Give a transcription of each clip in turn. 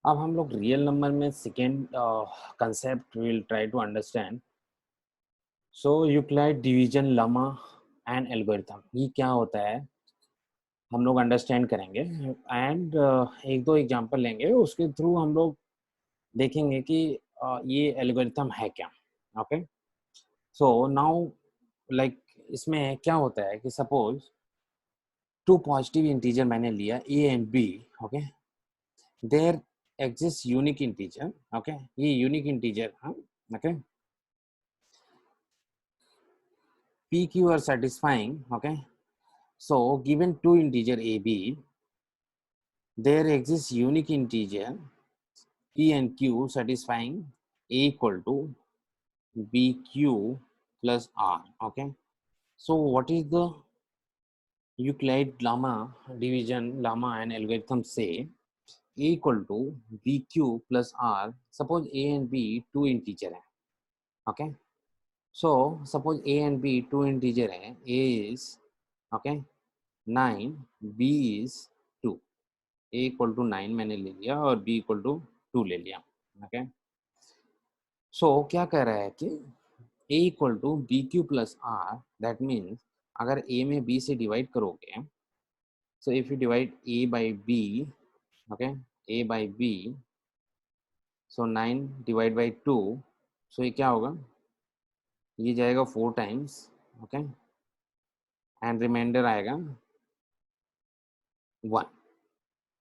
अब हम लोग रियल नंबर में second concept will try to understand. So Euclid division lemma and algorithm, ये क्या होता है हम लोग अंडरस्टैंड करेंगे। एंड एक दो एग्जांपल लेंगे, उसके थ्रू हम लोग देखेंगे कि ये एल्गोरिथम है क्या। ओके, सो नाउ लाइक इसमें क्या होता है कि सपोज टू पॉजिटिव इंटीजर मैंने लिया A and B. Okay, there exist unique integer. Okay, ये यूनिक इंटीजर, हाँ। Okay, p q are satisfying. Okay, so given two integer a b, there exists unique integer p and q satisfying a equal to bq plus r. Okay, so what is the Euclid lemma division lemma and algorithm say? A equal to bq plus r. Suppose a and b two integer है. Okay, so suppose a and b two integer है. A is okay 9, b is 2. a equal to 9 मैंने ले लिया और b equal to 2 ले लिया। Okay, सो क्या कह रहा है कि a equal to B Q plus R, that means अगर a में b से डिवाइड करोगे, so if you divide a by b, okay, a by b, so 9 divide by 2, so ये क्या होगा, ये जाएगा 4 टाइम्स। ओके, एंड रिमाइंडर आएगा 1।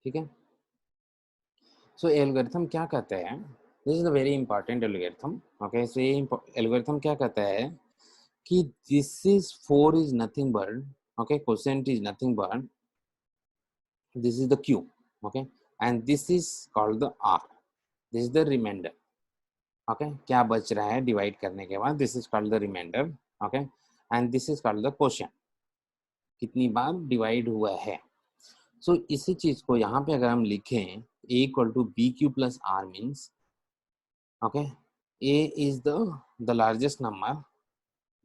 ठीक है, सो एल्गोरिथम क्या कहता है, this is a very important algorithm. Okay, so ये एल्गोरिथम क्या कहता है कि this is 4 is nothing but, okay, quotient is nothing but this is the q। Okay, and this is called the r, this is the reminder. Okay, क्या बच रहा है divide करने के बाद, this is called the reminder. Okay, and this is called the quotient, कितनी बार divide हुआ है। सो इसी चीज को यहाँ पे अगर हम लिखें a equal to B Q plus R means, okay, a is the largest number,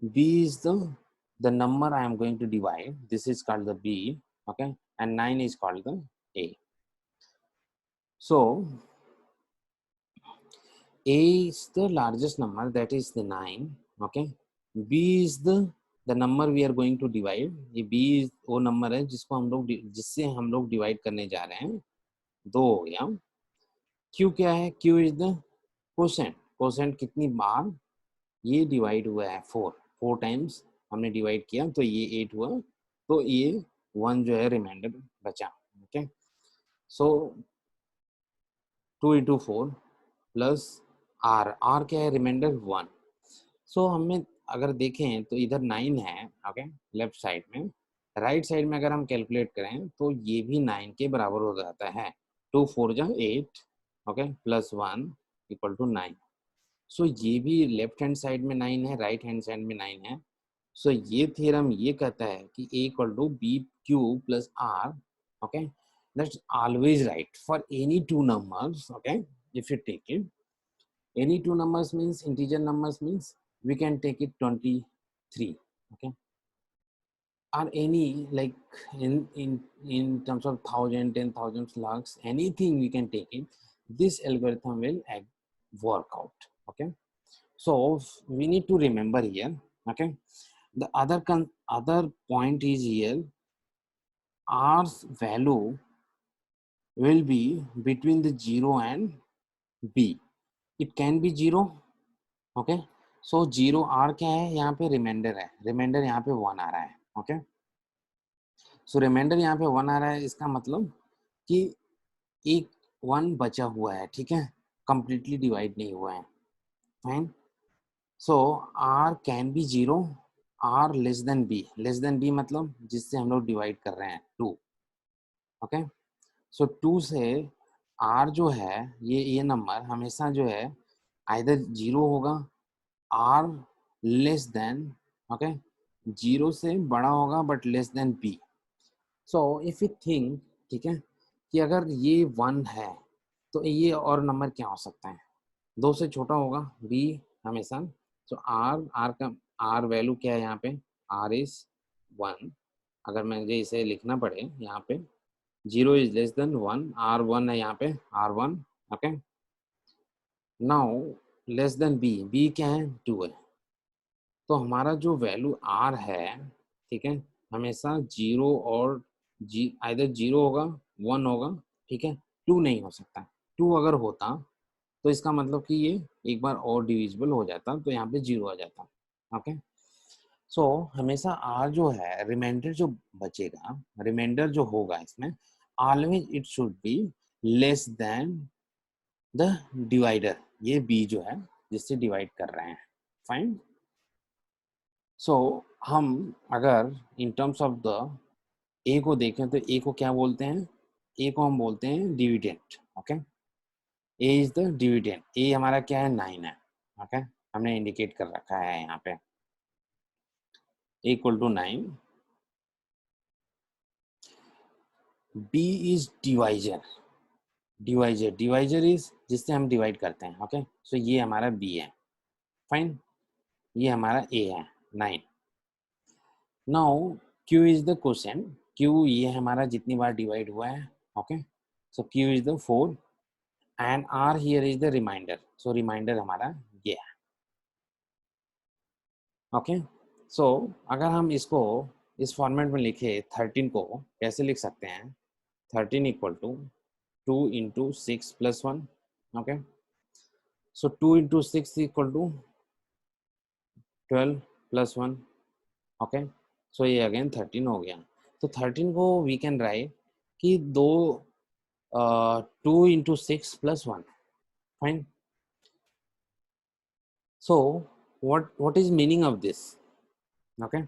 b is the number I am going to divide, this is called the b. Okay, and 9 is called the a. So a is the largest number, that is the 9. Okay, b is the number we are going to divide, ये b is वो number है जिसको हम लोग जिससे हम लोग divide करने जा रहे हैं, 2 हो गया। q क्या है, q is the quotient, quotient कितनी बार ये डिवाइड हुआ है, 4 टाइम्स हमने डिवाइड किया तो ये 8 हुआ, तो ये 1 जो है रिमाइंडर बचा। Okay, so 2 into 4 plus R क्या है, रिमाइंडर 1। सो हमें अगर देखें तो इधर 9 है, ओके, लेफ्ट साइड में। राइट साइड में अगर हम कैलकुलेट करें तो ये भी 9 के बराबर हो जाता है, 2 4 जा 8, ओके, प्लस 1 इक्वल टू 9। सो ये भी लेफ्ट हैंड साइड में 9 है, राइट हैंड साइड में 9 है। सो ये थ्योरम ये कहता है कि a equal to B Q plus R. Okay, that's always right for any two numbers. Okay, if you take it, any two numbers means integer numbers means we can take it 23. Okay, or any like in terms of 1,000, 10,000, lakhs, anything we can take it, this algorithm will work out. Okay, so we need to remember here. Okay, the other point is here, r's value will be between the 0 and b, it can be 0। okay, so 0 r क्या है, यहाँ पे reminder है, reminder यहाँ पे 1 आ रहा है। Okay, so reminder यहाँ पे 1 आ रहा है, इसका मतलब कि एक 1 बचा हुआ है। ठीक है, कंप्लीटली डिवाइड नहीं हुआ है। Fine, so r can be 0, r less than b मतलब जिससे हम लोग डिवाइड कर रहे हैं 2। ओके, सो 2 से r जो है, ये नंबर हमेशा जो है आइदर 0 होगा, r लेस देन, ओके, 0 से बड़ा होगा but less then b। So if you think, ठीक है, कि अगर ये 1 है तो ये और नंबर क्या हो सकता है, 2 से छोटा होगा b हमेशा। सो r का r वैल्यू क्या है यहाँ पे, r इज 1। अगर मुझे इसे लिखना पड़े यहाँ पे, 0 इज लेस देन 1, r 1 है यहाँ पे, r1 ओके। Now less than B, B क्या है 2 है, तो हमारा जो वैल्यू आर है, ठीक है, हमेशा जीरो और आइदर जीरो होगा 1 होगा, ठीक है, 2 नहीं हो सकता। 2 अगर होता तो इसका मतलब कि ये एक बार और डिविजिबल हो जाता, तो यहाँ पे 0 आ जाता। ओके, सो हमेशा आर जो है रिमाइंडर जो बचेगा, रिमाइंडर जो होगा इसमें, always it should be less than the divider, ये बी जो है जिससे डिवाइड कर रहे हैं। फाइन। सो हम अगर इन टर्म्स ऑफ द ए को देखें तो ए को क्या बोलते हैं, ए को हम बोलते हैं dividend. Okay, A is the dividend, A हमारा क्या है 9 है। ओके, हमने इंडिकेट कर रखा है यहाँ पे equal to 9। B is divisor, divisor, divisor is जिससे हम डिवाइड करते हैं। ओके, सो ये हमारा बी है। फाइन, ये हमारा ए है 9। Now Q is the question, Q ये हमारा जितनी बार डिवाइड हुआ है। Okay, so Q is the 4 and R here is the remainder, so remainder हमारा ये है। ओके, सो अगर हम इसको इस फॉर्मेट में लिखे 13 को कैसे लिख सकते हैं, 13 equal to 2 into 6 plus 1। Okay, so 2 into 6 equal to 12 plus 1। Okay, so ये अगेन 13 हो गया। तो 13 को वी कैन राइट कि 2 into 6 plus 1। Fine. So what is meaning of this? Okay,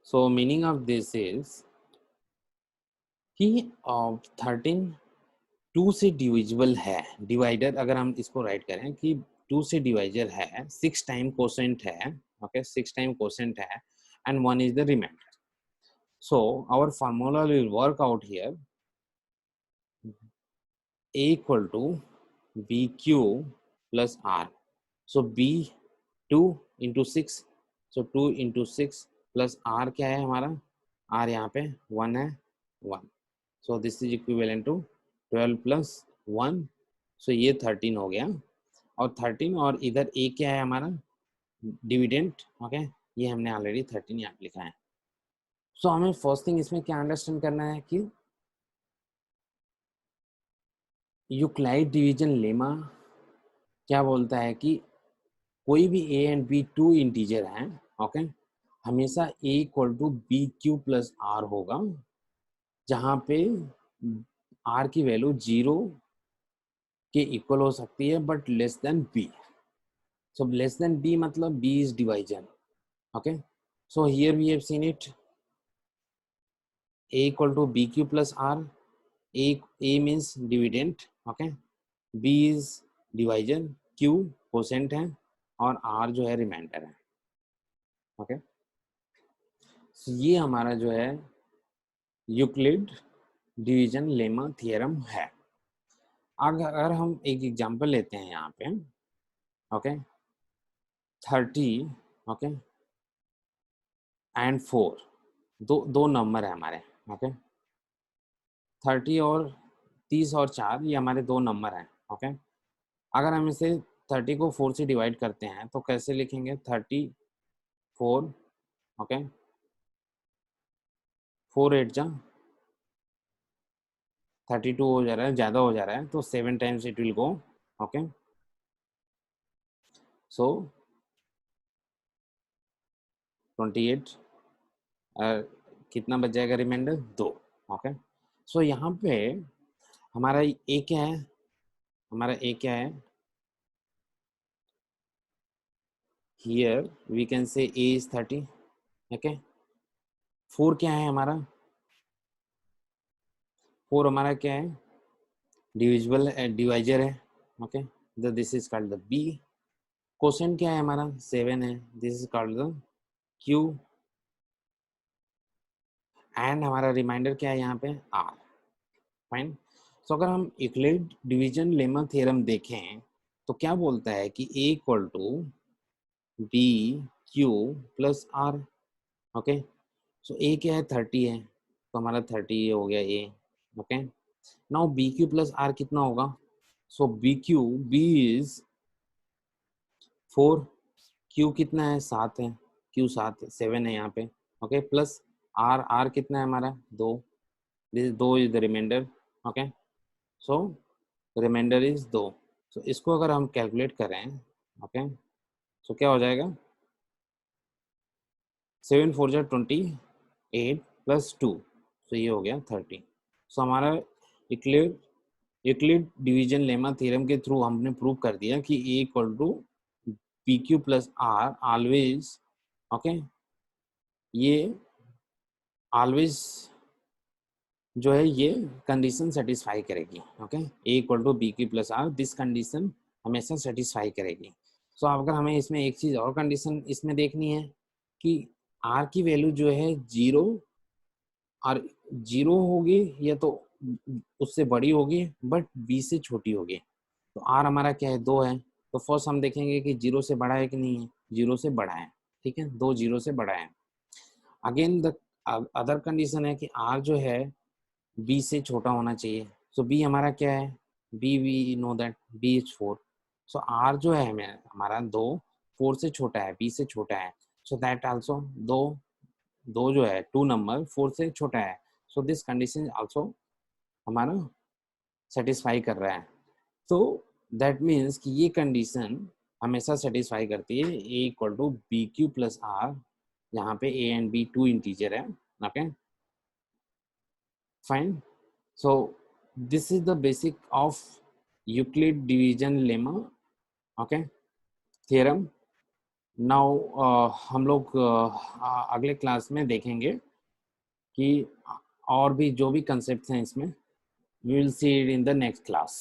so meaning of this is कि 13 2 से divisible है, divider अगर हम इसको राइट करें कि 2 से डिवाइजर है, 6 टाइम कोसेंट है। ओके, 6 टाइम कोसेंट है and 1 is the remainder. So our formula will work out here, A equal to B Q plus R. So B 2 into 6, so 2 into 6 plus R क्या है हमारा, R यहाँ पे 1 है, 1। So this is equivalent to 12 plus 1, सो ये 13 हो गया। और 13 और इधर ए क्या है हमारा डिविडेंड। ओके, ये हमने ऑलरेडी 13 यहाँ लिखा है। सो हमें फर्स्ट थिंग इसमें क्या अंडरस्टैंड करना है कि यूक्लाइड डिवीजन लेमा क्या बोलता है कि कोई भी ए एंड बी 2 इंटीजर हैं। ओके, हमेशा A equal to B Q plus R होगा, जहाँ पे आर की वैल्यू 0 के इक्वल हो सकती है but less than B. So less than B मतलब B is division. Okay, so here we have seen it, a equal to bq plus r, a means dividend, okay, b is divisor, q quotient है और r जो है reminder है। Okay, ये हमारा जो है यूक्लिड डिवीजन लेमा थियरम है। अगर हम एक एग्जांपल लेते हैं यहाँ पे, ओके, 30 ओके एंड 4, दो नंबर है हमारे। ओके, 30 और 30 और 4 ये हमारे दो नंबर हैं। ओके, अगर हम इसे 30 को 4 से डिवाइड करते हैं तो कैसे लिखेंगे, 34। ओके, 4 8 जा 32 हो जा रहा है, ज़्यादा हो जा रहा है, तो 7 times it will go. Okay, so 28 कितना बच जाएगा रिमाइंडर 2। ओके, सो यहाँ पे हमारा ए क्या है, हमारा ए क्या है, here we can say A is 30। Okay, 4 क्या है हमारा, 4 हमारा क्या है डिविजिबल डिवाइजर है। Okay, this is called the B. Question क्या है हमारा 7 है, this is called the Q and हमारा रिमाइंडर क्या है यहाँ पे आर। फाइन। सो अगर हम यूक्लिड डिवीजन लेमा थ्योरम देखें तो क्या बोलता है कि A equal to B Q plus R. Okay, so A क्या है 30 है, तो हमारा 30 ये हो गया A. Okay, now B Q plus R कितना होगा? सो बी इज 4, क्यू कितना है? 7 है, क्यू 7 है, 7 है यहाँ पे। ओके, प्लस आर कितना है हमारा? 2, this 2 is the reminder. Okay, so remainder is 2। So इसको अगर हम कैलकुलेट करें, ओके, सो क्या हो जाएगा? 7 4 जा 28 प्लस 2, सो ये हो गया 30। सो हमारा यूक्लिड डिवीजन लेमा थ्योरम के थ्रू हमने प्रूव कर दिया कि A equal to P Q plus R always, okay, ये ऑलवेज जो है ये कंडीशन सेटिस्फाई करेगी। Okay, A equal to B Q plus R, this condition हमेशा सेटिस्फाई करेगी। सो अगर हमें इसमें एक चीज़ और कंडीशन इसमें देखनी है कि आर की वैल्यू जो है 0 और 0 होगी या तो उससे बड़ी होगी बट बी से छोटी होगी। तो आर हमारा क्या है? 2 है। तो फर्स्ट हम देखेंगे कि 0 से बड़ा है कि नहीं है। 0 से बड़ा है, ठीक है, 2 0 से बड़ा है। अगेन द अदर कंडीशन है कि आर जो है बी से छोटा होना चाहिए। सो बी हमारा क्या है? B we know that B is 4। So R जो है हमें हमारा 2 4 से छोटा है, बी से छोटा है। सो दैट आल्सो 2 2 जो है 2 नंबर 4 से छोटा है। सो दिस कंडीशन आल्सो हमारा सेटिस्फाई कर रहा है। तो दैट मीन्स कि ये कंडीशन हमेशा सेटिस्फाई करती है A equal to B Q plus R, यहाँ पे ए एंड बी 2 इंटीजर है। Okay, fine. So this is the basic of Euclid division lemma, okay, theorem. Now हम लोग अगले क्लास में देखेंगे कि और भी जो भी कंसेप्ट्स हैं इसमें, we will see it in the next class.